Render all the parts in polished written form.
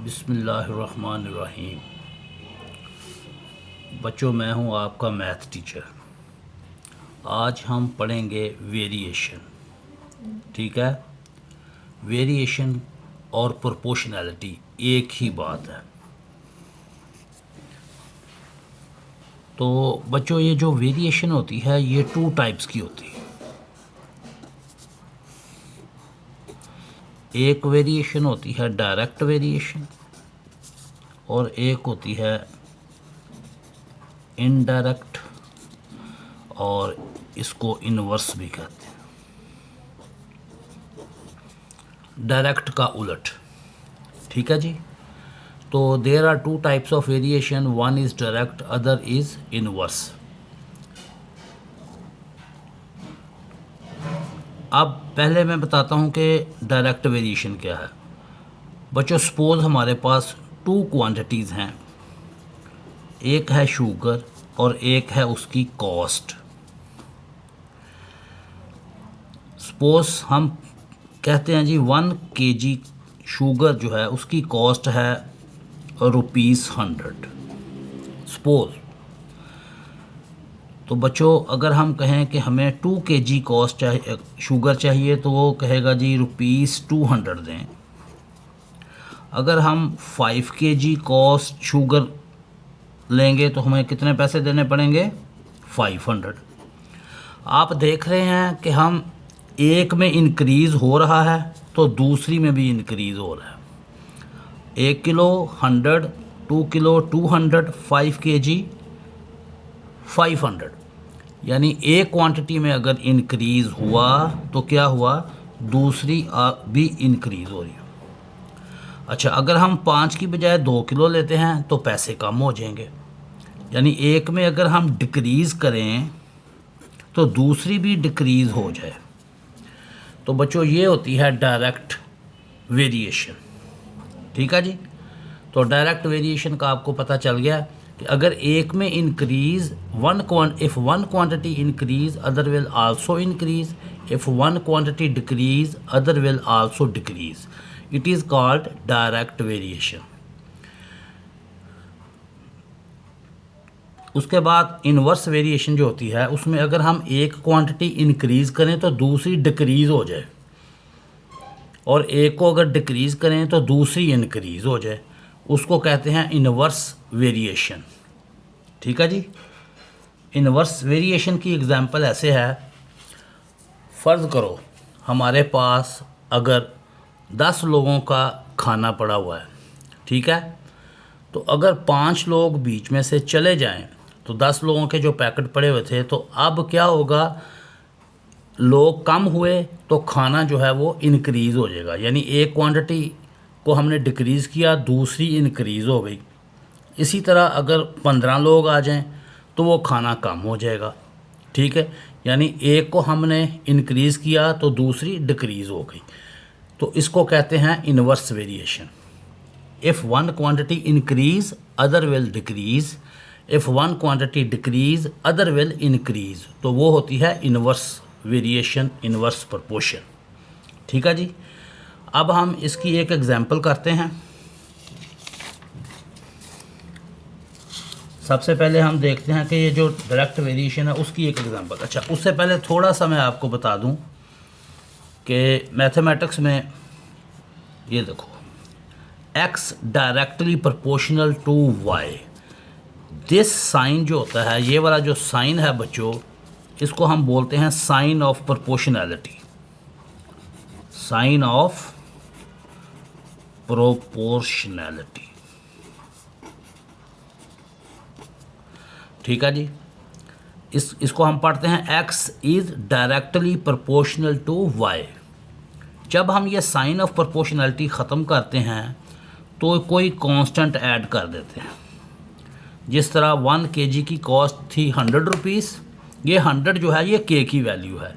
बिस्मिल्लाहिर्रहमानिर्रहीम। बच्चों, मैं हूं आपका मैथ टीचर। आज हम पढ़ेंगे वेरिएशन। ठीक है, वेरिएशन और प्रोपोर्शनैलिटी एक ही बात है। तो बच्चों, ये जो वेरिएशन होती है ये टू टाइप्स की होती है। एक वेरिएशन होती है डायरेक्ट वेरिएशन और एक होती है इनडायरेक्ट, और इसको इनवर्स भी कहते हैं। डायरेक्ट का उलट। ठीक है जी। तो there are two types of variation, one is direct, other is inverse. अब पहले मैं बताता हूं कि डायरेक्ट वेरिएशन क्या है। बच्चों, सपोज हमारे पास टू क्वांटिटीज़ हैं, एक है शुगर और एक है उसकी कॉस्ट। सपोज हम कहते हैं जी 1 kg शुगर जो है उसकी कॉस्ट है ₹100। सपोज तो बच्चों, अगर हम कहें कि हमें 2 kg कॉस्ट चाहिए, शुगर चाहिए, तो वो कहेगा जी ₹200 दें। अगर हम 5 kg कॉस्ट शुगर लेंगे तो हमें कितने पैसे देने पड़ेंगे? 500। आप देख रहे हैं कि हम एक में इंक्रीज़ हो रहा है तो दूसरी में भी इंक्रीज़ हो रहा है। 1 किलो 100, 2 किलो 200, 5 kg 500। यानी एक क्वांटिटी में अगर इंक्रीज़ हुआ तो क्या हुआ, दूसरी भी इंक्रीज़ हो रही है। अच्छा, अगर हम 5 की बजाय 2 किलो लेते हैं तो पैसे कम हो जाएंगे। यानी एक में अगर हम डिक्रीज़ करें तो दूसरी भी डिक्रीज़ हो जाए। तो बच्चों, ये होती है डायरेक्ट वेरिएशन। ठीक है जी। तो डायरेक्ट वेरिएशन का आपको पता चल गया कि अगर एक में increase if one quantity increase other will also increase, if one quantity decrease other will also decrease, it is called direct variation. उसके बाद इनवर्स वेरिएशन जो होती है, उसमें अगर हम एक क्वांटिटी इंक्रीज़ करें तो दूसरी डिक्रीज़ हो जाए, और एक को अगर डिक्रीज़ करें तो दूसरी इंक्रीज़ हो जाए, उसको कहते हैं इनवर्स वेरिएशन। ठीक है जी। इनवर्स वेरिएशन की एग्जांपल ऐसे है, फ़र्ज़ करो हमारे पास अगर 10 लोगों का खाना पड़ा हुआ है। ठीक है। तो अगर 5 लोग बीच में से चले जाएं तो 10 लोगों के जो पैकेट पड़े हुए थे, तो अब क्या होगा, लोग कम हुए तो खाना जो है वो इंक्रीज़ हो जाएगा। यानी एक क्वांटिटी को हमने डिक्रीज़ किया, दूसरी इंक्रीज़ हो गई। इसी तरह अगर 15 लोग आ जाएं तो वो खाना कम हो जाएगा। ठीक है। यानी एक को हमने इंक्रीज़ किया तो दूसरी डिक्रीज़ हो गई। तो इसको कहते हैं inverse variation. If one quantity increase, other will decrease. If one quantity decrease, other will increase. तो वो होती है इनवर्स वेरिएशन, इनवर्स प्रोपोर्शन। ठीक है जी। अब हम इसकी एक एग्जांपल करते हैं। सबसे पहले हम देखते हैं कि ये जो डायरेक्ट वेरिएशन है उसकी एक एग्जांपल। अच्छा, उससे पहले थोड़ा सा मैं आपको बता दूं कि मैथमेटिक्स में ये देखो, x directly proportional to y। This sign जो होता है, ये वाला जो साइन है बच्चों, इसको हम बोलते हैं sign of proportionality. Sign of proportionality. ठीक है जी। इसको हम पढ़ते हैं x is directly proportional to y। जब हम ये साइन ऑफ प्रोपोर्शनैलिटी ख़त्म करते हैं तो कोई कांस्टेंट ऐड कर देते हैं। जिस तरह 1 kg की कॉस्ट थी ₹100, ये 100 जो है ये k की वैल्यू है।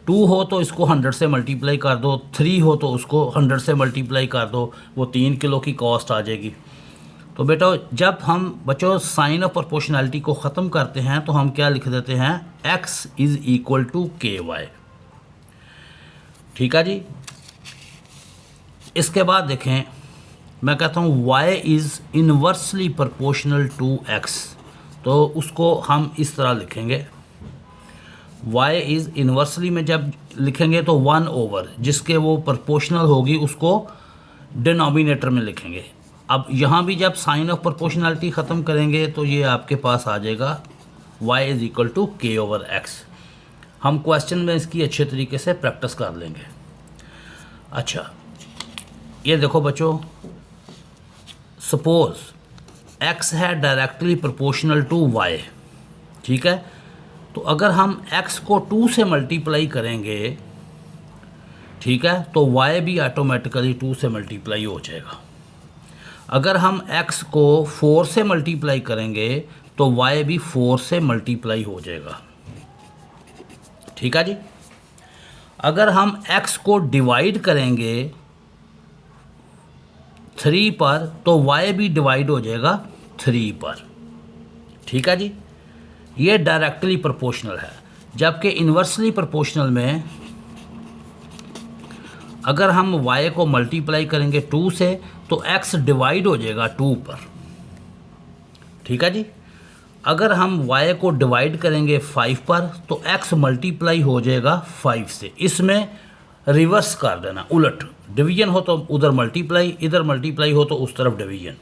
2 हो तो इसको 100 से मल्टीप्लाई कर दो, 3 हो तो उसको 100 से मल्टीप्लाई कर दो, वो 3 किलो की कॉस्ट आ जाएगी। तो बेटा, जब हम बच्चों साइन ऑफ प्रोपोर्शनैलिटी को ख़त्म करते हैं तो हम क्या लिख देते हैं, x is equal to KY। ठीक है जी। इसके बाद देखें मैं कहता हूँ y is inversely proportional to x, तो उसको हम इस तरह लिखेंगे। y इज़ इन्वर्सली में जब लिखेंगे तो 1 ओवर जिसके वो प्रोपोर्शनल होगी उसको डिनोमिनेटर में लिखेंगे। अब यहाँ भी जब साइन ऑफ प्रोपोर्शनलिटी ख़त्म करेंगे तो ये आपके पास आ जाएगा y is equal to k over x। हम क्वेश्चन में इसकी अच्छे तरीके से प्रैक्टिस कर लेंगे। अच्छा, ये देखो बच्चों, सपोज x है डायरेक्टली प्रोपोर्शनल टू y, ठीक है। तो अगर हम x को 2 से मल्टीप्लाई करेंगे, ठीक है, तो y भी ऑटोमेटिकली 2 से मल्टीप्लाई हो जाएगा। अगर हम x को 4 से मल्टीप्लाई करेंगे तो y भी 4 से मल्टीप्लाई हो जाएगा, ठीक है जी। अगर हम x को डिवाइड करेंगे 3 पर तो y भी डिवाइड हो जाएगा 3 पर, ठीक है जी। ये डायरेक्टली प्रोपोर्शनल है। जबकि इन्वर्सली प्रोपोर्शनल में अगर हम y को मल्टीप्लाई करेंगे 2 से तो x डिवाइड हो जाएगा 2 पर, ठीक है जी। अगर हम y को डिवाइड करेंगे 5 पर तो x मल्टीप्लाई हो जाएगा 5 से। इसमें रिवर्स कर देना, उलट, डिवीजन हो तो उधर मल्टीप्लाई, इधर मल्टीप्लाई हो तो उस तरफ डिवीजन,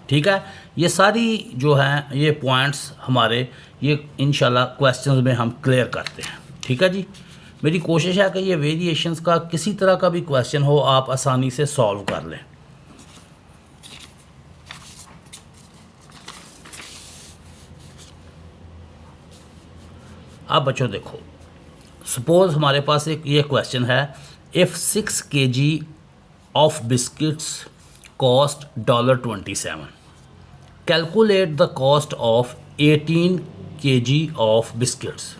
ठीक है। ये सारी जो हैं ये पॉइंट्स हमारे ये इंशाल्लाह क्वेश्चंस में हम क्लियर करते हैं, ठीक है जी। मेरी कोशिश है कि ये वेरिएशंस का किसी तरह का भी क्वेश्चन हो आप आसानी से सॉल्व कर लें। अब बच्चों देखो, सपोज हमारे पास एक ये क्वेश्चन है, if 6 kg of biscuits cost $27, calculate the cost of 18 kg of biscuits.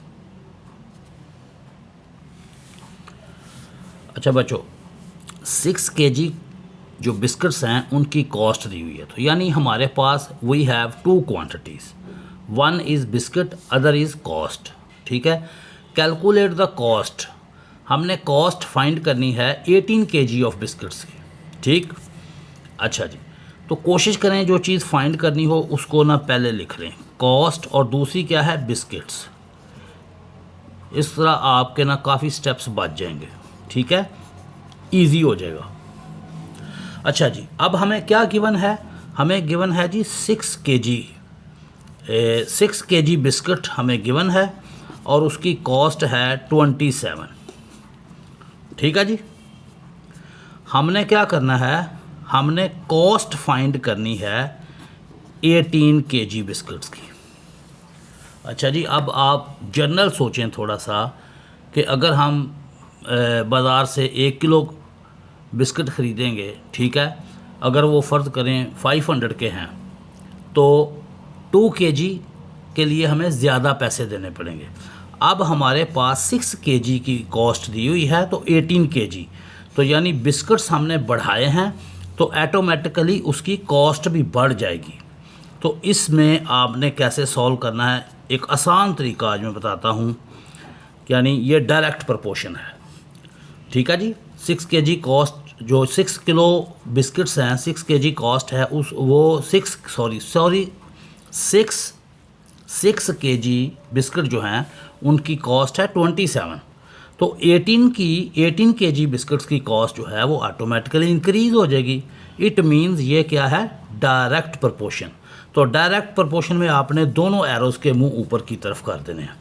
अच्छा बच्चों, 6 kg जो बिस्किट्स हैं उनकी कॉस्ट दी हुई है, तो यानी हमारे पास we have 2 quantities, one is biscuit, other is cost, ठीक है। कैलकुलेट द कॉस्ट, हमने कॉस्ट फाइंड करनी है 18 kg ऑफ बिस्किट्स की, ठीक। अच्छा जी, तो कोशिश करें जो चीज़ फाइंड करनी हो उसको ना पहले लिख लें, कॉस्ट, और दूसरी क्या है, बिस्किट्स। इस तरह आपके ना काफ़ी स्टेप्स बच जाएंगे, ठीक है, इजी हो जाएगा। अच्छा जी, अब हमें क्या गिवन है, हमें गिवन है जी 6 kg बिस्किट हमें गिवन है और उसकी कॉस्ट है 27, ठीक है जी। हमने क्या करना है, हमने कॉस्ट फाइंड करनी है 18 kg बिस्किट्स की। अच्छा जी, अब आप जनरल सोचें थोड़ा सा कि अगर हम बाज़ार से 1 किलो बिस्किट ख़रीदेंगे, ठीक है, अगर वो फ़र्ज़ करें 500 के हैं तो 2 kg के लिए हमें ज़्यादा पैसे देने पड़ेंगे। अब हमारे पास 6 kg की कॉस्ट दी हुई है तो 18 kg, तो यानी बिस्किट्स हमने बढ़ाए हैं तो ऐटोमेटिकली उसकी कॉस्ट भी बढ़ जाएगी। तो इसमें आपने कैसे सॉल्व करना है, एक आसान तरीका आज मैं बताता हूँ, यानी ये डायरेक्ट प्रोपोर्शन है, ठीक है जी। 6 kg कॉस्ट, जो 6 किलो बिस्किट्स हैं 6 kg कॉस्ट है, उस वो 6 kg बिस्किट जो हैं उनकी कॉस्ट है 27, तो 18 kg बिस्किट्स की कॉस्ट जो है वो ऑटोमेटिकली इंक्रीज़ हो जाएगी। इट मीन्स ये क्या है, डायरेक्ट प्रोपोर्शन। तो डायरेक्ट प्रोपोर्शन में आपने दोनों एरोज़ के मुंह ऊपर की तरफ कर देने हैं।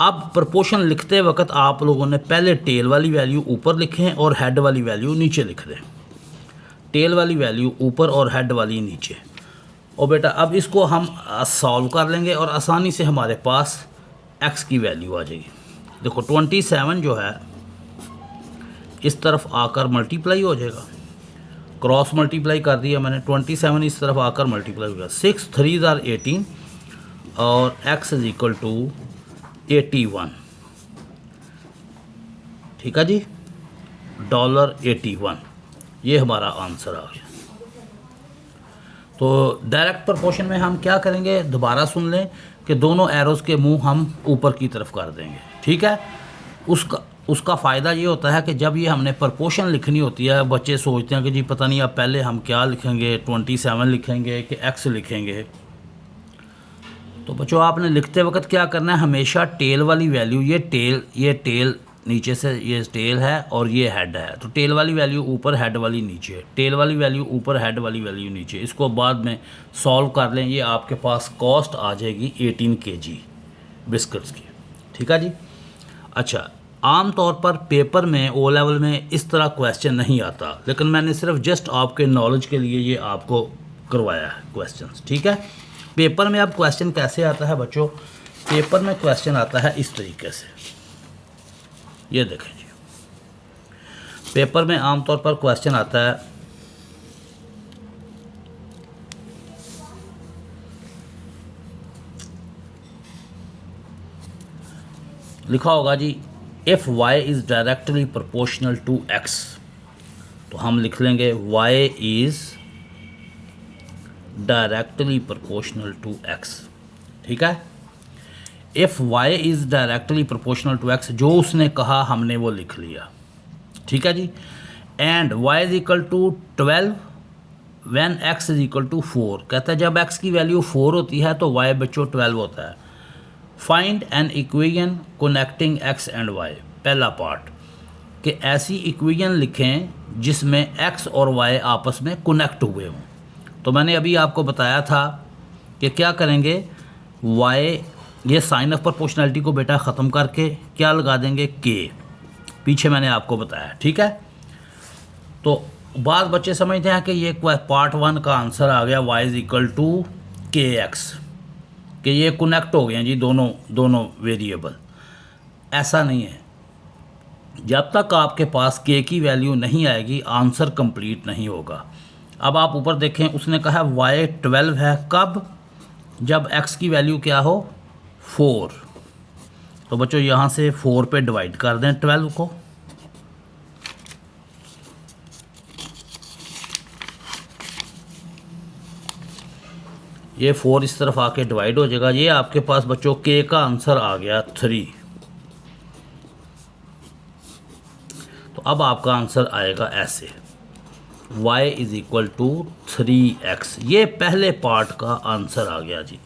अब प्रोपोर्शन लिखते वक्त आप लोगों ने पहले टेल वाली वैल्यू ऊपर लिखें और हेड वाली वैल्यू नीचे लिख दें, टेल वाली वैल्यू ऊपर और हेड वाली नीचे। और बेटा अब इसको हम सॉल्व कर लेंगे और आसानी से हमारे पास x की वैल्यू आ जाएगी। देखो 27 जो है इस तरफ आकर मल्टीप्लाई हो जाएगा, क्रॉस मल्टीप्लाई कर दिया मैंने, 27 इस तरफ आकर मल्टीप्लाई हो गया, 6 3 are 18 और x इज इक्वल टू 81, ठीक है जी, $81, ये हमारा आंसर आ गया। तो डायरेक्ट प्रोपोर्शन में हम क्या करेंगे, दोबारा सुन लें कि दोनों एरोज़ के मुंह हम ऊपर की तरफ कर देंगे, ठीक है। उसका उसका फ़ायदा ये होता है कि जब ये हमने प्रपोर्शन लिखनी होती है, बच्चे सोचते हैं कि जी पता नहीं अब पहले हम क्या लिखेंगे, 27 लिखेंगे कि x लिखेंगे। तो बच्चों आपने लिखते वक्त क्या करना है, हमेशा टेल वाली वैल्यू, ये टेल नीचे से, ये टेल है और ये हेड है, तो टेल वाली वैल्यू ऊपर, हेड वाली नीचे, टेल वाली वैल्यू ऊपर, हेड वाली वैल्यू नीचे। इसको बाद में सॉल्व कर लें, ये आपके पास कॉस्ट आ जाएगी 18 kg बिस्किट्स की। ठीक है जी। अच्छा, आम तौर पर पेपर में ओ लेवल में इस तरह क्वेश्चन नहीं आता, लेकिन मैंने सिर्फ जस्ट आपके नॉलेज के लिए ये आपको करवाया है क्वेश्चंस। ठीक है। पेपर में अब क्वेश्चन कैसे आता है बच्चों, पेपर में क्वेश्चन आता है इस तरीके से, ये देखें जी। पेपर में आमतौर पर क्वेश्चन आता है, लिखा होगा जी if y is directly proportional to x, तो हम लिख लेंगे y is directly proportional to x। ठीक है। If y is directly proportional to x, जो उसने कहा हमने वो लिख लिया। ठीक है जी। And y is equal to 12 when x is equal to 4, कहता है जब x की वैल्यू 4 होती है तो y बच्चों 12 होता है। Find N equation connecting x and y, पहला पार्ट कि ऐसी इक्वेशन लिखें जिसमें x और y आपस में कनेक्ट हुए हों। तो मैंने अभी आपको बताया था कि क्या करेंगे, y, ये साइन ऑफ प्रोपोर्शनैलिटी को बेटा ख़त्म करके क्या लगा देंगे, k, पीछे मैंने आपको बताया। ठीक है। तो बाद बच्चे समझते हैं कि ये पार्ट 1 का आंसर आ गया y is equal to kx, कि ये कनेक्ट हो गए हैं जी दोनों वेरिएबल। ऐसा नहीं है, जब तक आपके पास k की वैल्यू नहीं आएगी आंसर कंप्लीट नहीं होगा। अब आप ऊपर देखें, उसने कहा y 12 है, कब, जब x की वैल्यू क्या हो, 4। तो बच्चों यहाँ से 4 पे डिवाइड कर दें 12 को, ये 4 इस तरफ आके डिवाइड हो जाएगा। ये आपके पास बच्चों k का आंसर आ गया 3। तो अब आपका आंसर आएगा ऐसे, y is equal to 3x, ये पहले पार्ट का आंसर आ गया जी।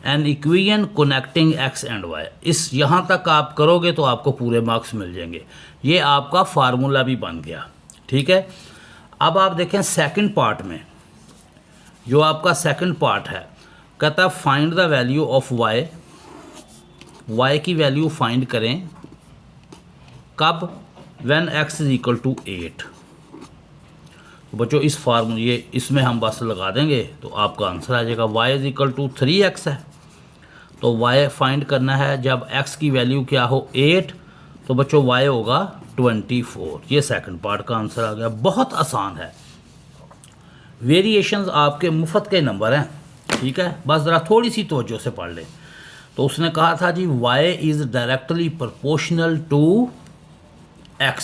An equation connecting x and y, इस यहाँ तक आप करोगे तो आपको पूरे मार्क्स मिल जाएंगे। ये आपका फार्मूला भी बन गया। ठीक है। अब आप देखें सेकंड पार्ट में, जो आपका सेकंड पार्ट है, कहता है find the value of y, y की वैल्यू फाइंड करें कब, when x is equal to 8। तो बच्चों इस फार्मूले, इसमें हम बस लगा देंगे तो आपका आंसर आ जाएगा। y is equal to 3x है, तो y फाइंड करना है जब x की वैल्यू क्या हो 8, तो बच्चों y होगा 24। ये सेकंड पार्ट का आंसर आ गया। बहुत आसान है, वेरिएशंस आपके मुफ्त के नंबर हैं। ठीक है, बस ज़रा थोड़ी सी तवज्जो से पढ़ लें। तो उसने कहा था जी y is directly proportional to x,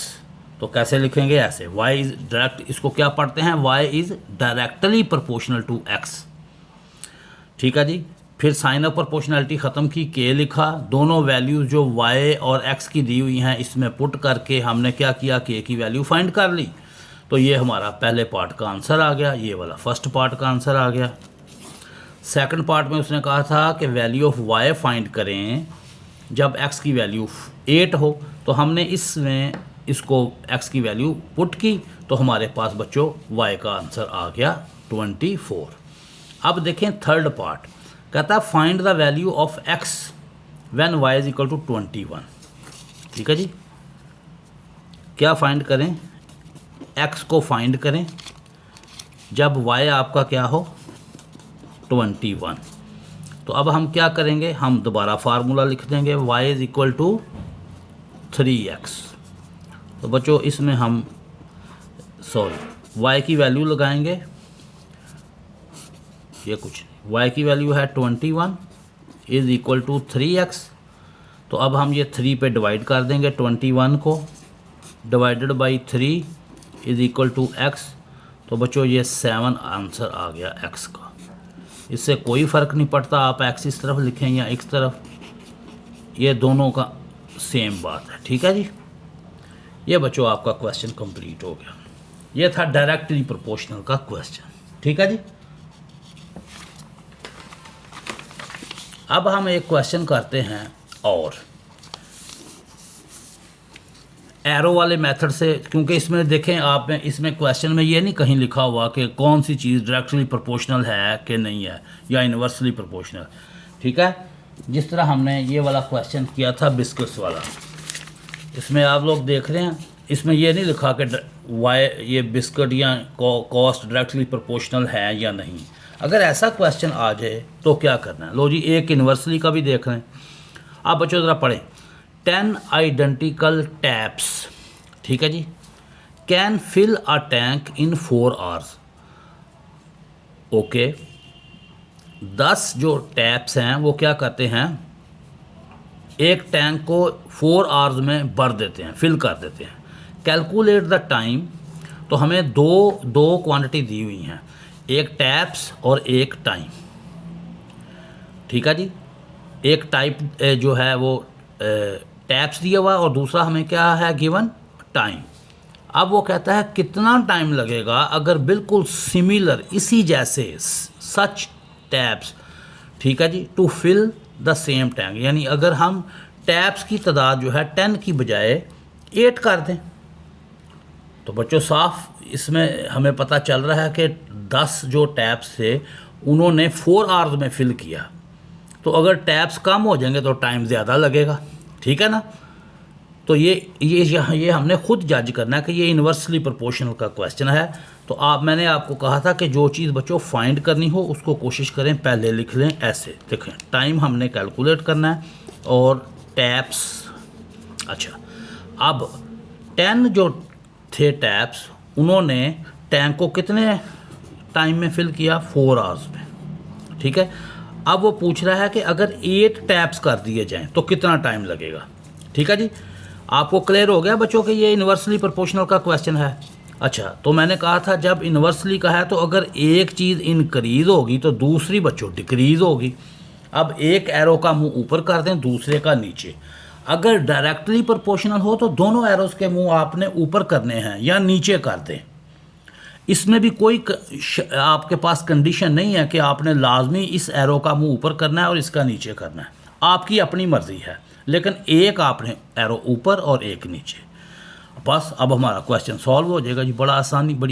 तो कैसे लिखेंगे, ऐसे y इज़ डायरेक्ट, इसको क्या पढ़ते हैं, y is directly proportional to x। ठीक है जी। फिर साइन ऑफ प्रोपोर्शनैलिटी ख़त्म की, k लिखा, दोनों वैल्यूज़ जो y और x की दी हुई हैं इसमें पुट करके हमने क्या किया, k की वैल्यू फाइंड कर ली। तो ये हमारा पहले पार्ट का आंसर आ गया, ये वाला फर्स्ट पार्ट का आंसर आ गया। सेकंड पार्ट में उसने कहा था कि वैल्यू ऑफ y फाइंड करें जब x की वैल्यू 8 हो, तो हमने इसमें इसको x की वैल्यू पुट की, तो हमारे पास बच्चों y का आंसर आ गया 24। अब देखें थर्ड पार्ट, कहता है find the value of x when y is equal to 21। ठीक है जी। क्या फाइंड करें, x को फाइंड करें जब y आपका क्या हो 21। तो अब हम क्या करेंगे, हम दोबारा फार्मूला लिख देंगे, y is equal to 3x। तो बच्चों इसमें हम y की वैल्यू लगाएंगे, ये कुछ नहीं, y की वैल्यू है 21 इज़ इक्वल टू 3x। तो अब हम ये 3 पे डिवाइड कर देंगे 21 को, divided by 3 is equal to x। तो बच्चों ये 7 आंसर आ गया x का। इससे कोई फ़र्क नहीं पड़ता आप x इस तरफ लिखें या इस तरफ, ये दोनों का सेम बात है। ठीक है जी। ये बच्चों आपका क्वेश्चन कंप्लीट हो गया। ये था डायरेक्टली प्रोपोर्शनल का क्वेश्चन। ठीक है जी। अब हम एक क्वेश्चन करते हैं और एरो वाले मेथड से, क्योंकि इसमें देखें आप, इसमें क्वेश्चन में ये नहीं कहीं लिखा हुआ कि कौन सी चीज़ डायरेक्टली प्रोपोर्शनल है कि नहीं है या इन्वर्सली प्रोपोर्शनल। ठीक है, जिस तरह हमने ये वाला क्वेश्चन किया था बिस्किट्स वाला, इसमें आप लोग देख रहे हैं, इसमें ये नहीं लिखा कि वाई ये बिस्किट या कॉस्ट डायरेक्टली प्रोपोर्शनल है या नहीं। अगर ऐसा क्वेश्चन आ जाए तो क्या करना है? लो जी, एक इन्वर्सली का भी देख लें। आप बच्चों ज़रा पढ़ें। 10 आइडेंटिकल टैप्स, ठीक है जी, can fill a tank in 4 hours. Okay, 10 जो टैप्स हैं वो क्या करते हैं, एक टैंक को 4 आवर्स में भर देते हैं, फिल कर देते हैं। कैलकुलेट द टाइम, तो हमें दो क्वांटिटी दी हुई हैं, एक टैप्स और एक टाइम। ठीक है जी, एक टाइप जो है वो टैप्स दिया हुआ और दूसरा हमें क्या है गिवन, टाइम। अब वो कहता है कितना टाइम लगेगा अगर बिल्कुल सिमिलर, इसी जैसे, सच टैप्स, ठीक है जी, to fill the same tank. यानी अगर हम टैप्स की तादाद जो है 10 की बजाय 8 कर दें, तो बच्चों साफ इसमें हमें पता चल रहा है कि 10 जो टैप्स थे उन्होंने 4 आवर्स में फिल किया। तो अगर टैप्स कम हो जाएंगे तो टाइम ज़्यादा लगेगा। ठीक है ना। तो ये हमने खुद जज करना है कि ये इन्वर्सली प्रोपोर्शनल का क्वेश्चन है। तो मैंने आपको कहा था कि जो चीज़ बच्चों फाइंड करनी हो उसको कोशिश करें पहले लिख लें ऐसे। देखें, टाइम हमने कैलकुलेट करना है और टैप्स। अच्छा, अब 10 जो थे टैप्स, उन्होंने टैंक को कितने टाइम में फिल किया, 4 आवर्स में। ठीक है, अब वो पूछ रहा है कि अगर 8 टैप्स कर दिए जाएं तो कितना टाइम लगेगा। ठीक है जी, आपको क्लियर हो गया बच्चों कि ये इन्वर्सली प्रोपोर्शनल का क्वेश्चन है। अच्छा, तो मैंने कहा था जब इन्वर्सली का है तो अगर एक चीज़ इंक्रीज़ होगी तो दूसरी बच्चों डिक्रीज़ होगी। अब एक एरो का मुंह ऊपर कर दें, दूसरे का नीचे। अगर डायरेक्टली प्रोपोर्शनल हो तो दोनों एरोज़ के मुंह आपने ऊपर करने हैं या नीचे कर दें। इसमें भी कोई आपके पास कंडीशन नहीं है कि आपने लाजमी इस एरो का मुंह ऊपर करना है और इसका नीचे करना है, आपकी अपनी मर्ज़ी है। लेकिन एक आपने एरो ऊपर और एक नीचे, बस अब हमारा क्वेश्चन सॉल्व हो जाएगा जी, बड़ी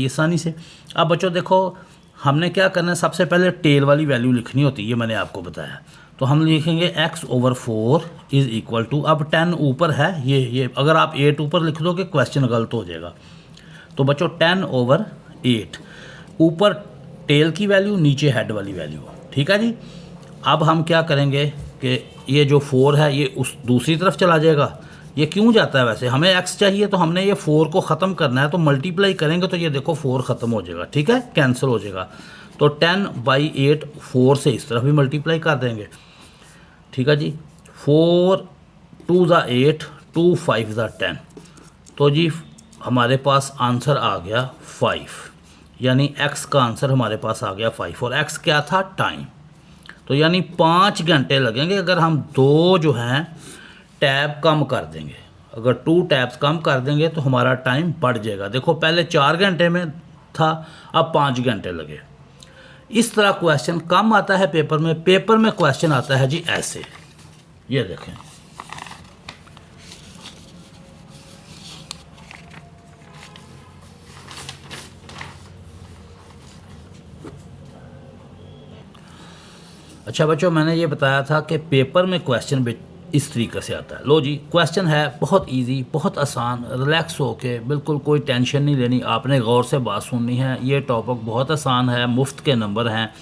आसानी से। अब बच्चों देखो, हमने क्या करना है, सबसे पहले टेल वाली वैल्यू लिखनी होती है, ये मैंने आपको बताया। तो हम लिखेंगे x/4 इज़ इक्वल टू, अब 10 ऊपर है, ये अगर आप 8 ऊपर लिख दोगे क्वेश्चन गलत हो जाएगा। तो बच्चों 10/8, ऊपर टेल की वैल्यू, नीचे हेड वाली वैल्यू। ठीक है जी। अब हम क्या करेंगे कि ये जो 4 है ये उस दूसरी तरफ चला जाएगा। ये क्यों जाता है, वैसे हमें x चाहिए तो हमने ये 4 को ख़त्म करना है, तो मल्टीप्लाई करेंगे तो ये देखो 4 ख़त्म हो जाएगा। ठीक है, कैंसिल हो जाएगा। तो 10/8 4 से इस तरफ भी मल्टीप्लाई कर देंगे। ठीक है जी, 4 2 ज़ा 8, 2 5 ज़ा 10, तो जी हमारे पास आंसर आ गया 5, यानी x का आंसर हमारे पास आ गया 5। और x क्या था, टाइम। तो यानी 5 घंटे लगेंगे अगर हम 2 जो हैं टैब कम कर देंगे। अगर 2 टैब्स कम कर देंगे तो हमारा टाइम बढ़ जाएगा। देखो पहले 4 घंटे में था, अब 5 घंटे लगे। इस तरह क्वेश्चन कम आता है पेपर में। पेपर में क्वेश्चन आता है जी ऐसे, ये देखें। अच्छा बच्चों, मैंने ये बताया था कि पेपर में क्वेश्चन इस तरीके से आता है। लो जी, क्वेश्चन है बहुत इजी, बहुत आसान। रिलैक्स होके, बिल्कुल कोई टेंशन नहीं लेनी, आपने गौर से बात सुननी है। ये टॉपिक बहुत आसान है, मुफ्त के नंबर हैं।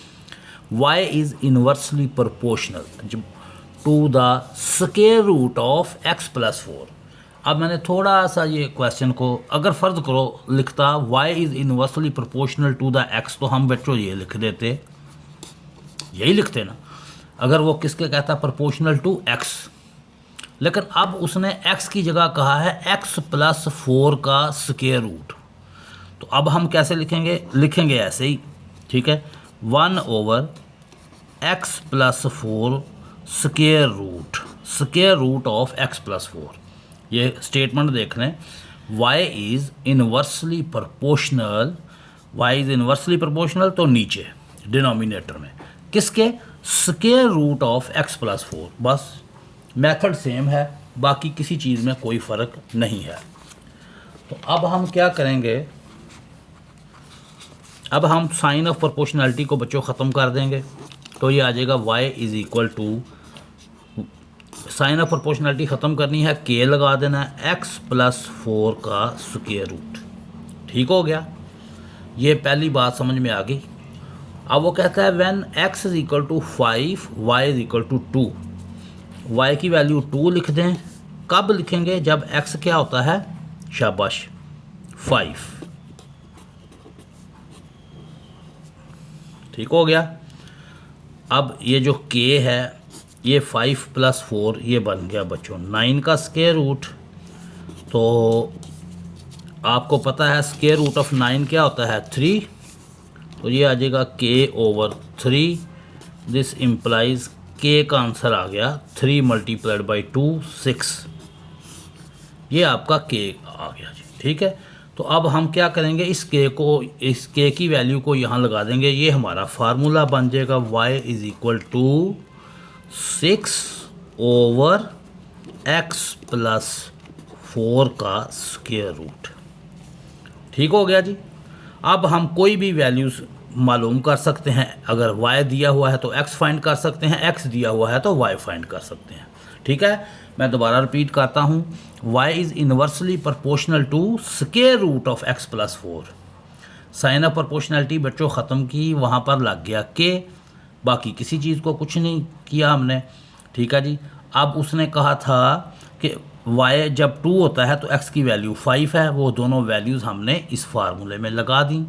y is inversely proportional to the square root of x+4। अब मैंने थोड़ा सा ये क्वेश्चन को अगर फ़र्ज़ करो लिखता y is inversely proportional to the x, तो हम बच्चों ये लिख देते, यही लिखते ना। अगर वो किसके कहता प्रोपोर्शनल टू x, लेकिन अब उसने x की जगह कहा है x+4 का स्क्वायर रूट। तो अब हम कैसे लिखेंगे ऐसे ही। ठीक है, 1/x+4 square root of x+4। ये स्टेटमेंट देख लें, y is inversely proportional, y is inversely proportional तो नीचे डिनोमिनेटर में किसके, square root of x plus 4। बस मेथड सेम है, बाकी किसी चीज़ में कोई फ़र्क नहीं है। तो अब हम क्या करेंगे, अब हम साइन ऑफ प्रोपोर्शनैलिटी को बच्चों ख़त्म कर देंगे। तो ये आ जाएगा y is equal to, sign of proportionality ख़त्म करनी है, k लगा देना है x प्लस 4 का स्क्वायर रूट। ठीक हो गया, ये पहली बात समझ में आ गई। अब वो कहता है when x is equal to 5 y is equal to 2, y की वैल्यू 2 लिख दें। कब लिखेंगे, जब x क्या होता है, शाबाश 5। ठीक हो गया। अब ये जो k है ये 5 प्लस 4 ये बन गया बच्चों 9 का स्क्वायर रूट। तो आपको पता है स्क्वायर रूट ऑफ 9 क्या होता है, 3। तो ये आ जाएगा k over 3। This implies k का आंसर आ गया 3 मल्टीप्लाइड बाई 2 6। ये आपका k आ गया जी। ठीक है, तो अब हम क्या करेंगे, इस k की वैल्यू को यहाँ लगा देंगे। ये हमारा फार्मूला बन जाएगा y is equal to 6 over x plus 4 का स्क्वायर रूट। ठीक हो गया जी। अब हम कोई भी वैल्यूज़ मालूम कर सकते हैं। अगर y दिया हुआ है तो x फाइंड कर सकते हैं, x दिया हुआ है तो y फाइंड कर सकते हैं। ठीक है, मैं दोबारा रिपीट करता हूँ, y is inversely proportional to square root of x plus 4। Sign of proportionality बच्चों ख़त्म की, वहाँ पर लग गया k, बाकी किसी चीज़ को कुछ नहीं किया हमने। ठीक है जी। अब उसने कहा था कि y जब 2 होता है तो x की वैल्यू 5 है, वो दोनों वैल्यूज़ हमने इस फार्मूले में लगा दी।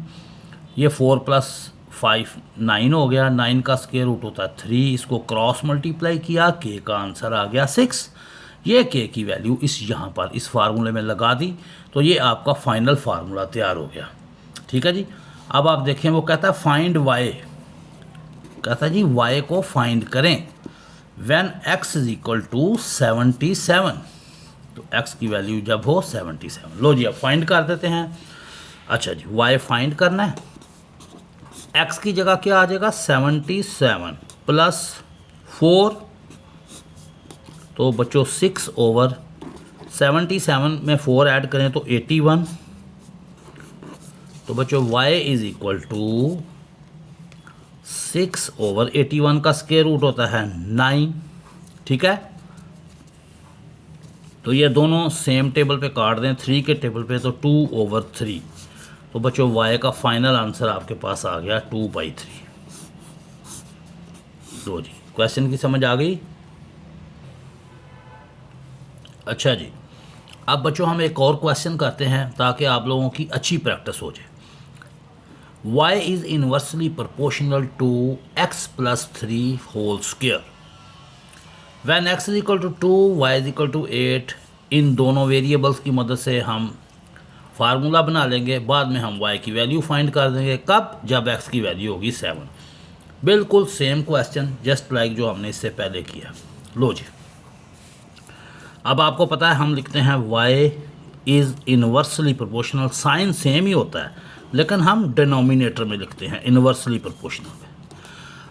ये 4 प्लस 5 9 हो गया, 9 का स्क्वायर रूट होता है 3, इसको क्रॉस मल्टीप्लाई किया, k का आंसर आ गया 6। ये k की वैल्यू इस यहाँ पर इस फार्मूले में लगा दी, तो ये आपका फाइनल फार्मूला तैयार हो गया। ठीक है जी। अब आप देखें, वो कहता है फाइंड y, कहता है जी y को फाइंड करें when x is equal to 77। तो x की वैल्यू जब हो 77। लो जी, अब फाइंड कर देते हैं। अच्छा जी, y फाइंड करना है, x की जगह क्या आ जाएगा 77 प्लस 4। तो बच्चों 6 ओवर 77 में 4 ऐड करें तो 81। तो बच्चों y is equal to 6 over 81 का स्क्वायर रूट होता है 9। ठीक है, तो ये दोनों सेम टेबल पे काट दें, 3 के टेबल पे, तो 2 ओवर 3। तो बच्चों y का फाइनल आंसर आपके पास आ गया 2/3। दो जी, क्वेश्चन की समझ आ गई। अच्छा जी, अब बच्चों हम एक और क्वेश्चन करते हैं ताकि आप लोगों की अच्छी प्रैक्टिस हो जाए। y is inversely proportional to x plus 3 whole square when x is equal to 2 y is equal to 8। इन दोनों वेरिएबल्स की मदद से हम फार्मूला बना लेंगे, बाद में हम y की वैल्यू फाइंड कर देंगे। कब, जब x की वैल्यू होगी 7। बिल्कुल सेम क्वेश्चन, जस्ट लाइक जो हमने इससे पहले किया। लो जी, अब आपको पता है हम लिखते हैं y is inversely proportional. Sign same ही होता है लेकिन हम डिनोमिनेटर में लिखते हैं इनवर्सली प्रोपोर्शनल में।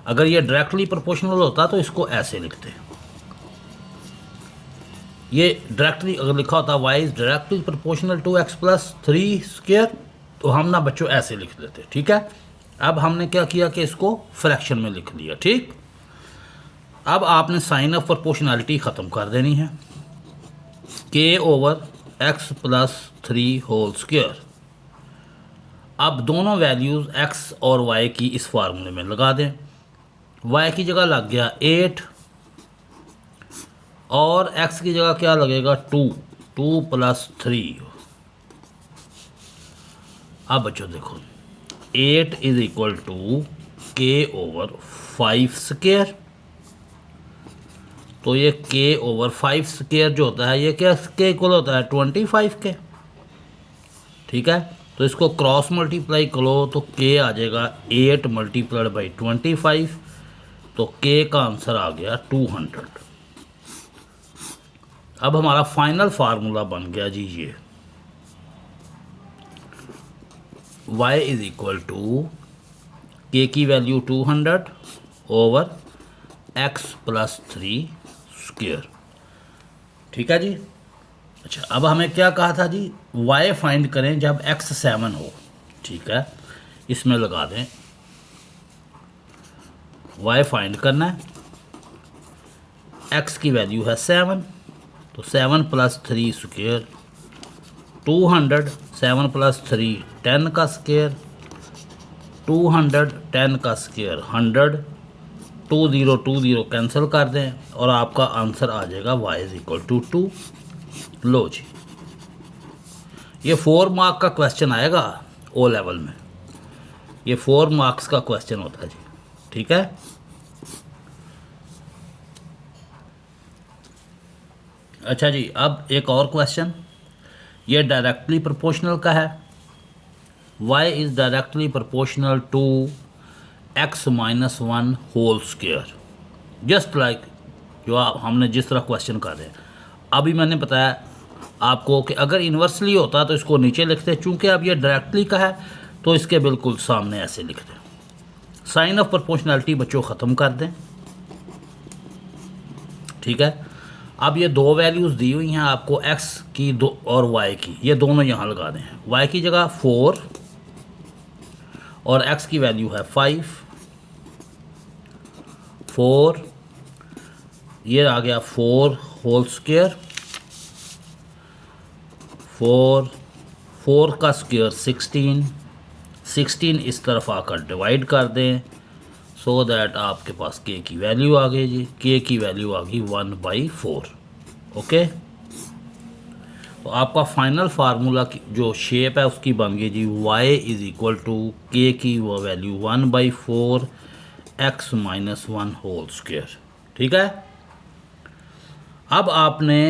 अगर ये डायरेक्टली प्रोपोर्शनल होता तो इसको ऐसे लिखते हैं। ये डायरेक्टली अगर लिखा होता y is directly proportional to x plus 3 square, तो हम ना बच्चों ऐसे लिख लेते। ठीक है, अब हमने क्या किया कि इसको फ्रैक्शन में लिख लिया। ठीक, अब आपने साइन ऑफ प्रोपोर्शनैलिटी ख़त्म कर देनी है, k over x plus 3 whole square. अब दोनों वैल्यूज़ x और y की इस फार्मूले में लगा दें। y की जगह लग गया 8 और x की जगह क्या लगेगा 2 प्लस 3। अब बच्चों देखो 8 is equal to k over 5 square. तो ये k ओवर 5 स्क्वायर जो होता है ये क्या के इक्वल होता है 25 के। ठीक है, तो इसको क्रॉस मल्टीप्लाई करो तो k आ जाएगा 8 मल्टीप्लाइड बाई 25। तो k का आंसर आ गया 200। अब हमारा फाइनल फार्मूला बन गया जी ये y is equal to k की value 200 over x plus 3 square. ठीक है जी। अच्छा, अब हमें क्या कहा था जी, y फाइंड करें जब x 7 हो। ठीक है, इसमें लगा दें y फाइंड करना है, x की वैल्यू है 7, तो 7 प्लस 3 स्क्वायर 200, 7 प्लस 3 10 का स्क्वायर 200, 10 का स्क्वायर 100, 20 कैंसिल कर दें और आपका आंसर आ जाएगा y इज़ इक्वल टू 2। लो जी, ये 4 मार्क का क्वेश्चन आएगा ओ लेवल में, ये 4 मार्क्स का क्वेश्चन होता है जी। ठीक है, अच्छा जी, अब एक और क्वेश्चन, ये डायरेक्टली प्रोपोर्शनल का है। y is directly proportional to x minus 1 whole square, just like जो हमने जिस तरह क्वेश्चन कर रहे हैं। अभी मैंने बताया आपको कि अगर इन्वर्सली होता तो इसको नीचे लिखते, चूंकि अब ये डायरेक्टली का है तो इसके बिल्कुल सामने ऐसे लिखते। साइन ऑफ प्रोपोर्शनैलिटी बच्चों ख़त्म कर दें। ठीक है, अब ये दो वैल्यूज़ दी हुई हैं आपको, x की दो और y की, ये दोनों यहाँ लगा दें। y की जगह 4 और x की वैल्यू है 5, 4, ये आ गया 4 होल स्क्वायर, 4 का स्क्वायर 16 इस तरफ आकर डिवाइड कर दें, सो दैट आपके पास k की वैल्यू आ गई जी, k की वैल्यू आ गई 1/4। ओके, तो आपका फाइनल फार्मूला की जो शेप है उसकी बन गई जी, y is equal to k की वो value 1/4 x minus 1 whole square. ठीक है, अब आपने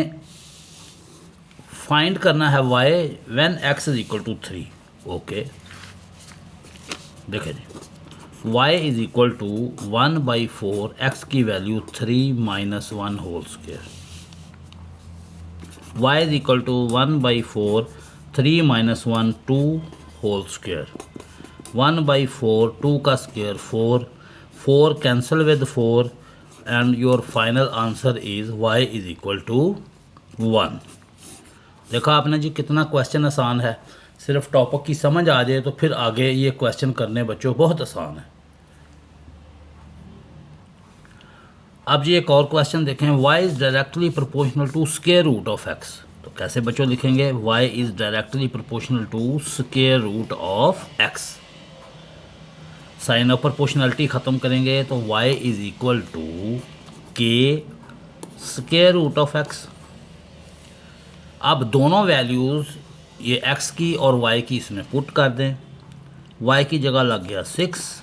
फाइंड करना है y व्हेन x is equal to 3। Okay, देखें जी, y is equal to 1/4 x की value 3 minus 1 whole square, y is equal to 1/4 3 minus 1 2 whole square, 1/4 2 का square 4 cancel with 4 and your final answer is y is equal to 1। देखा आपने जी कितना question आसान है, सिर्फ टॉपिक की समझ आ जाए तो फिर आगे ये क्वेश्चन करने बच्चों बहुत आसान है। अब जी एक और क्वेश्चन देखें, y is directly proportional to square root of x। तो कैसे बच्चों लिखेंगे, y is directly proportional to square root of x। Sign of proportionality ख़त्म करेंगे तो y is equal to k square root of x। अब दोनों वैल्यूज़ ये x की और y की इसमें पुट कर दें, y की जगह लग गया 6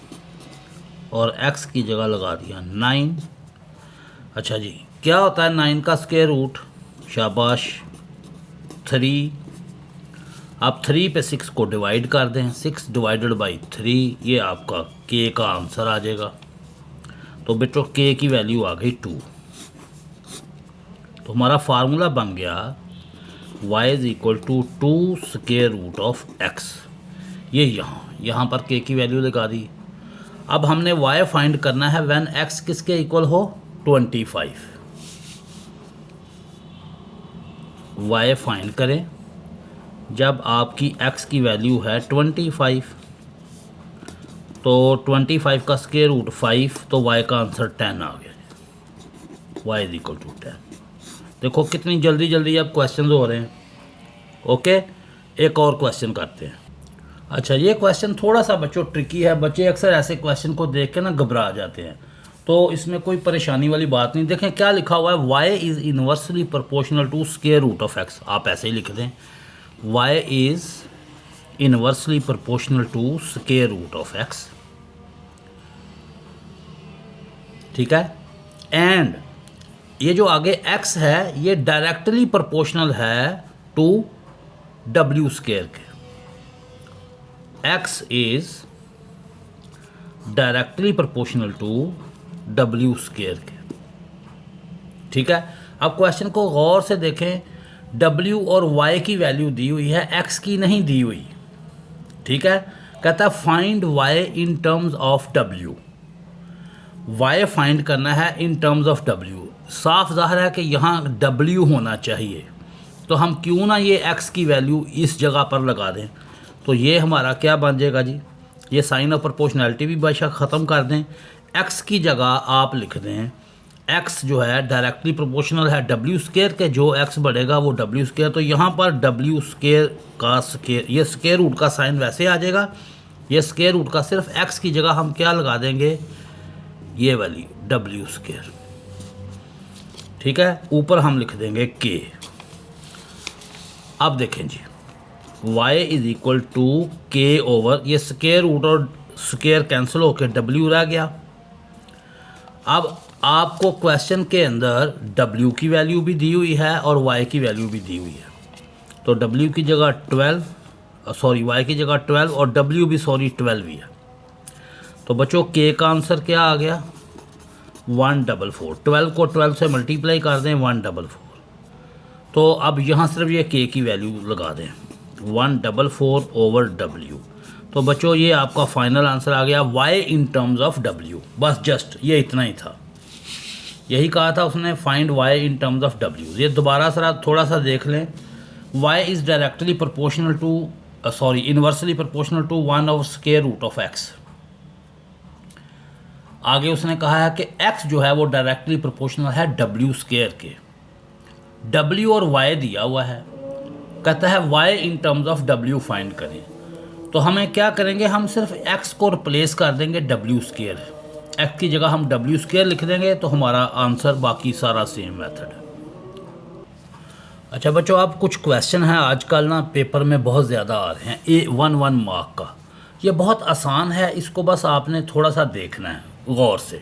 और x की जगह लगा दिया 9। अच्छा जी, क्या होता है 9 का स्क्वायर रूट, शाबाश 3। आप 3 पे 6 को डिवाइड कर दें, 6 डिवाइडेड बाई 3, ये आपका k का आंसर आ जाएगा। तो बेटो k की वैल्यू आ गई 2। तो हमारा फार्मूला बन गया y is equal to 2 square root of x। ये यहाँ पर k की वैल्यू लगा दी। अब हमने y फाइंड करना है व्हेन x किसके इक्वल हो, 25। y फाइंड करें जब आपकी x की वैल्यू है 25, तो 25 का स्क्वायर रूट 5, तो y का आंसर 10 आ गया, y इज इक्वल टू 10। देखो कितनी जल्दी जल्दी अब क्वेश्चन हो रहे हैं। ओके, एक और क्वेश्चन करते हैं। अच्छा, ये क्वेश्चन थोड़ा सा बच्चों ट्रिकी है, बच्चे अक्सर ऐसे क्वेश्चन को देख के ना घबरा जाते हैं, तो इसमें कोई परेशानी वाली बात नहीं। देखें क्या लिखा हुआ है, y is inversely proportional to square root of x। आप ऐसे ही लिख दें, y is inversely proportional to square root of x। ठीक है, एंड ये जो आगे x है ये डायरेक्टली प्रोपोर्शनल है टू w स्क्वायर के। x is directly proportional to w square के। ठीक है, अब क्वेश्चन को गौर से देखें, w और y की वैल्यू दी हुई है, x की नहीं दी हुई। ठीक है, कहता है find Y in terms of W. Y find करना है इन टर्म्स ऑफ डब्ल्यू। साफ ज़ाहिर है कि यहाँ डब्ल्यू होना चाहिए, तो हम क्यों ना ये एक्स की वैल्यू इस जगह पर लगा दें। तो ये हमारा क्या बन जाएगा जी, ये साइन ऑफ प्रोपोर्शनैलिटी भी बेशक ख़त्म कर दें। एक्स की जगह आप लिख दें एक्स जो है डायरेक्टली प्रोपोर्शनल है डब्ल्यू स्केयर के, जो एक्स बढ़ेगा वो डब्ल्यू स्केयर। तो यहाँ पर डब्ल्यू स्केयर का स्केयर, ये स्केयर रूट का साइन वैसे आ जाएगा, ये स्केयर रूट का सिर्फ एक्स की जगह हम क्या लगा देंगे, ये वाली डब्ल्यू स्केयर। ठीक है, ऊपर हम लिख देंगे के। अब देखें जी, y इज इक्वल टू के ओवर, ये स्केयर रूट और स्केयर कैंसिल होकर w रह गया। अब आपको क्वेश्चन के अंदर w की वैल्यू भी दी हुई है और y की वैल्यू भी दी हुई है। तो w की जगह 12, सॉरी y की जगह 12 और w भी 12 ही है। तो बच्चों k का आंसर क्या आ गया, 144। 12 को 12 से मल्टीप्लाई कर दें 144। तो अब यहाँ सिर्फ ये k की वैल्यू लगा दें 144 ओवर w। तो बच्चों ये आपका फाइनल आंसर आ गया y in terms of w। बस जस्ट ये इतना ही था, यही कहा था उसने, find y in terms of w। ये दोबारा सर थोड़ा सा देख लें, y is directly proportional to, sorry inversely proportional to 1 over square root of x। आगे उसने कहा है कि x जो है वो डायरेक्टली प्रोपोर्शनल है w स्क्वायर के। w और y दिया हुआ है, कहता है y in terms of w find करें। तो हमें क्या करेंगे, हम सिर्फ x को रिप्लेस कर देंगे w स्क्वायर, x की जगह हम w स्क्वायर लिख देंगे, तो हमारा आंसर बाकी सारा सेम मेथड है। अच्छा बच्चों, अब कुछ क्वेश्चन हैं आजकल ना पेपर में बहुत ज़्यादा आ रहे हैं, 1 मार्क का। ये बहुत आसान है, इसको बस आपने थोड़ा सा देखना है गौर से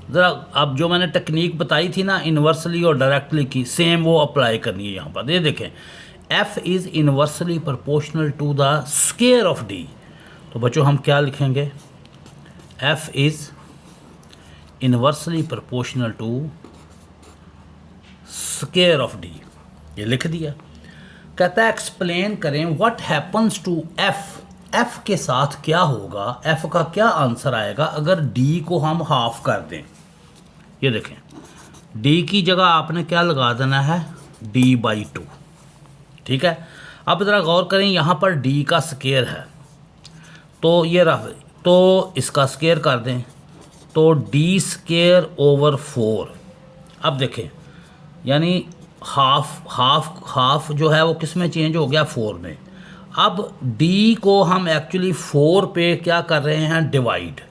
ज़रा। अब जो मैंने टेक्निक बताई थी ना इन्वर्सली और डायरेक्टली की, सेम वो अप्लाई करनी है यहाँ पर। ये देखें, f is inversely proportional to the square of d। तो बच्चों हम क्या लिखेंगे, f is inversely proportional to square of d, ये लिख दिया। कहता है एक्सप्लेन करें व्हाट हैपन्स टू f के साथ क्या होगा, f का क्या आंसर आएगा अगर d को हम हाफ कर दें। ये देखें, d की जगह आपने क्या लगा देना है, d/2। ठीक है, अब ज़रा गौर करें, यहाँ पर d का स्क्वायर है, तो ये रहा, तो इसका स्क्वायर कर दें, तो d स्क्वायर ओवर 4। अब देखें, यानी हाफ जो है वो किस में चेंज हो गया, 4 में। अब d को हम एक्चुअली 4 पे क्या कर रहे हैं, डिवाइड।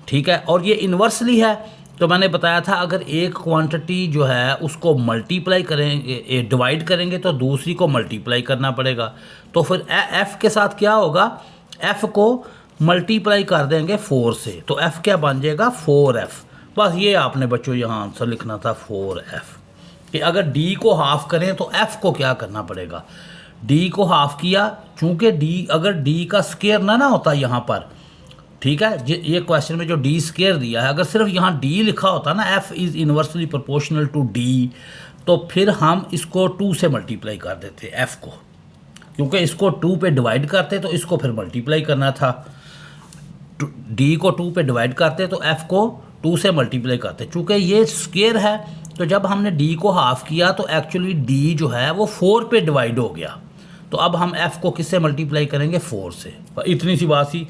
ठीक है, और ये इन्वर्सली है, तो मैंने बताया था अगर एक क्वांटिटी जो है उसको मल्टीप्लाई करेंगे, डिवाइड करेंगे, तो दूसरी को मल्टीप्लाई करना पड़ेगा। तो फिर f के साथ क्या होगा, f को मल्टीप्लाई कर देंगे 4 से, तो f क्या बन जाएगा, 4f। बस ये आपने बच्चों यहाँ आंसर लिखना था 4f, कि अगर d को हाफ करें तो f को क्या करना पड़ेगा, d को हाफ किया, चूँकि d अगर d का स्क्वायर ना होता यहाँ पर, ठीक है, ये क्वेश्चन में जो d स्क्वायर दिया है, अगर सिर्फ यहाँ d लिखा होता ना, f is inversely proportional to d, तो फिर हम इसको 2 से मल्टीप्लाई कर देते f को, क्योंकि इसको 2 पे डिवाइड करते तो इसको फिर मल्टीप्लाई करना था। d को 2 पे डिवाइड करते तो f को 2 से मल्टीप्लाई करते, चूँकि ये स्क्वायर है, तो जब हमने d को हाफ किया तो एक्चुअली d जो है वो 4 पे डिवाइड हो गया। तो अब हम f को किससे मल्टीप्लाई करेंगे, 4 से। इतनी सी बात ही,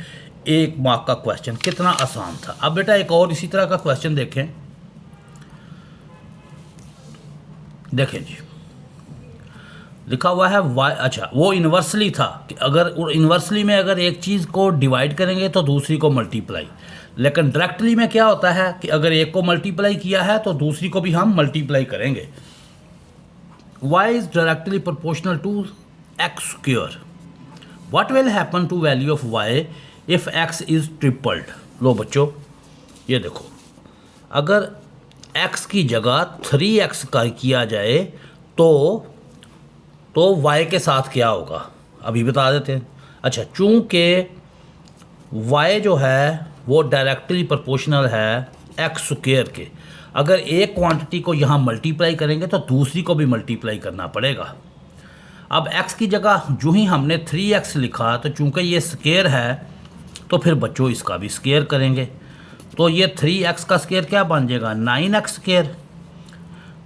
1 मार्क का क्वेश्चन, कितना आसान था। अब बेटा एक और इसी तरह का क्वेश्चन देखें। देखें जी, लिखा हुआ है y, अच्छा वो इन्वर्सली था कि अगर इन्वर्सली में अगर एक चीज़ को डिवाइड करेंगे तो दूसरी को मल्टीप्लाई, लेकिन डायरेक्टली में क्या होता है कि अगर एक को मल्टीप्लाई किया है तो दूसरी को भी हम मल्टीप्लाई करेंगे। y is directly proportional to x square. What will happen to value of y if x is tripled. लो बच्चों ये देखो, अगर x की जगह 3x का किया जाए तो y के साथ क्या होगा, अभी बता देते हैं। अच्छा, चूँकि y जो है वो डायरेक्टली प्रोपोर्शनल है x स्क्वायर के, अगर एक क्वांटिटी को यहाँ मल्टीप्लाई करेंगे तो दूसरी को भी मल्टीप्लाई करना पड़ेगा। अब x की जगह जो ही हमने 3x लिखा तो चूंकि ये स्केयर है तो फिर बच्चों इसका भी स्केयर करेंगे, तो ये 3x का स्केयर क्या बन जाएगा 9x स्केयर।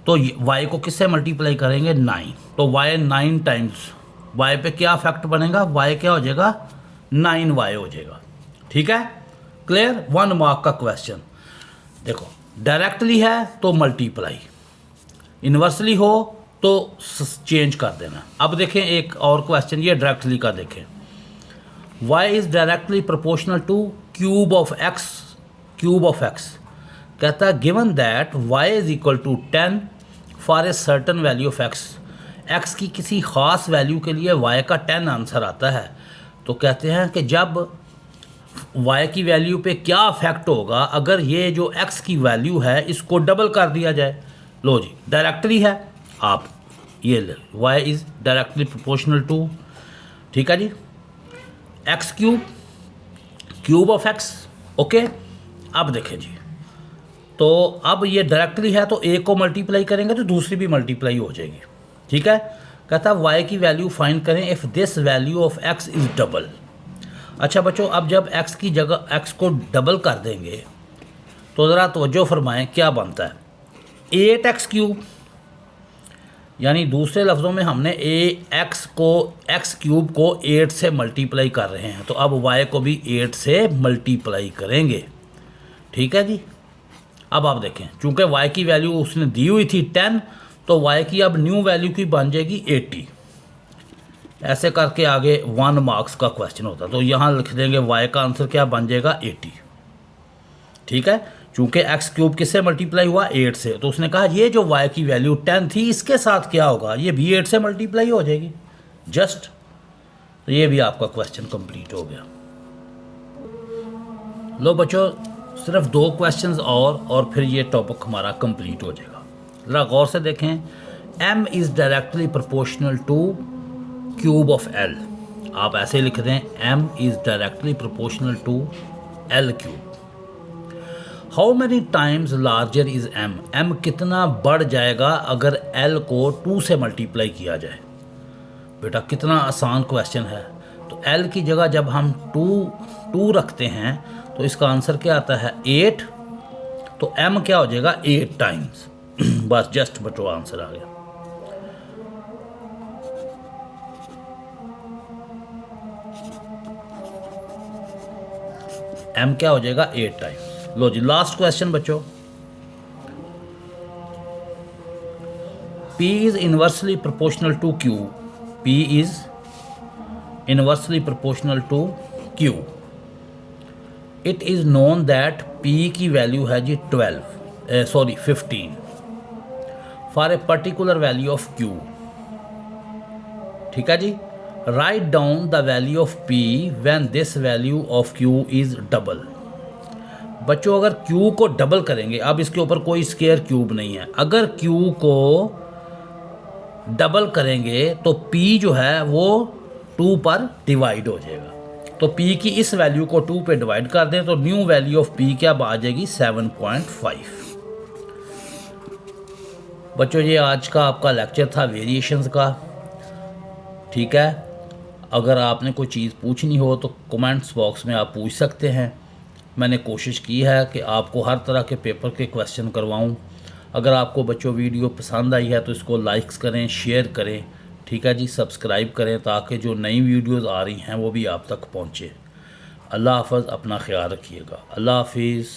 तो y को किससे मल्टीप्लाई करेंगे 9, तो y 9 टाइम्स y पे क्या इफेक्ट बनेगा, y क्या हो जाएगा 9y हो जाएगा। ठीक है, क्लियर। 1 मार्क का क्वेश्चन। देखो डायरेक्टली है तो मल्टीप्लाई, इन्वर्सली हो तो चेंज कर देना। अब देखें एक और क्वेश्चन, ये डायरेक्टली का देखें। y is directly proportional to cube of x कहता है given that y is equal to 10 for a certain value of x की किसी ख़ास वैल्यू के लिए y का 10 आंसर आता है। तो कहते हैं कि जब y की वैल्यू पे क्या इफेक्ट होगा अगर ये जो x की वैल्यू है इसको डबल कर दिया जाए। लो जी डायरेक्टली है, आप ये ले y is directly proportional to, ठीक है जी, x cube of x। Okay, अब देखें जी, तो अब ये डायरेक्टली है तो एक को मल्टीप्लाई करेंगे तो दूसरी भी मल्टीप्लाई हो जाएगी। ठीक है, कहता है y की वैल्यू फाइंड करें if this value of x is double. अच्छा बच्चों, अब जब x की जगह x को डबल कर देंगे तो ज़रा तवज्जो फरमाएं क्या बनता है 8x क्यूब, यानी दूसरे लफ्ज़ों में हमने x क्यूब को 8 से मल्टीप्लाई कर रहे हैं, तो अब y को भी 8 से मल्टीप्लाई करेंगे। ठीक है जी, अब आप देखें चूँकि y की वैल्यू उसने दी हुई थी 10, तो y की अब न्यू वैल्यू की बन जाएगी 80। ऐसे करके आगे 1 मार्क्स का क्वेश्चन होता है, तो यहाँ लिख देंगे y का आंसर क्या बन जाएगा 80। ठीक है, चूँकि x क्यूब किससे मल्टीप्लाई हुआ 8 से, तो उसने कहा ये जो y की वैल्यू 10 थी इसके साथ क्या होगा, ये भी 8 से मल्टीप्लाई हो जाएगी जस्ट। तो ये भी आपका क्वेश्चन कंप्लीट हो गया। लो बच्चों, सिर्फ 2 क्वेश्चंस और फिर ये टॉपिक हमारा कंप्लीट हो जाएगा। ज़रा गौर से देखें, m is directly proportional to cube of l। आप ऐसे लिख दें m is directly proportional to l cube. How many times larger is m कितना बढ़ जाएगा अगर l को 2 से मल्टीप्लाई किया जाए। बेटा कितना आसान क्वेश्चन है। तो l की जगह जब हम 2 रखते हैं तो इसका आंसर क्या आता है 8, तो m क्या हो जाएगा 8 टाइम्स। बस जस्ट बच्चों आंसर आ गया। m क्या हो जाएगा 8 टाइम्स। लो जी लास्ट क्वेश्चन बच्चों, p is inversely proportional to q। p is inversely proportional to q। It is known that p की वैल्यू है जी 15 for a particular value of q। ठीक है जी, right down the value of p when this value of q is double. बच्चों अगर q को डबल करेंगे, अब इसके ऊपर कोई स्केयर क्यूब नहीं है, अगर q को डबल करेंगे तो p जो है वो 2 पर डिवाइड हो जाएगा। तो p की इस वैल्यू को 2 पे डिवाइड कर दें तो न्यू वैल्यू ऑफ p क्या आ जाएगी 7.5। बच्चों ये आज का आपका लेक्चर था वेरिएशंस का। ठीक है, अगर आपने कोई चीज़ पूछनी हो तो कमेंट्स बॉक्स में आप पूछ सकते हैं। मैंने कोशिश की है कि आपको हर तरह के पेपर के क्वेश्चन करवाऊं। अगर आपको बच्चों वीडियो पसंद आई है तो इसको लाइक्स करें, शेयर करें। ठीक है जी, सब्सक्राइब करें ताकि जो नई वीडियोस आ रही हैं वो भी आप तक पहुंचे। अल्लाह हाफ़िज़, अपना ख्याल रखिएगा। अल्लाह हाफ़िज़।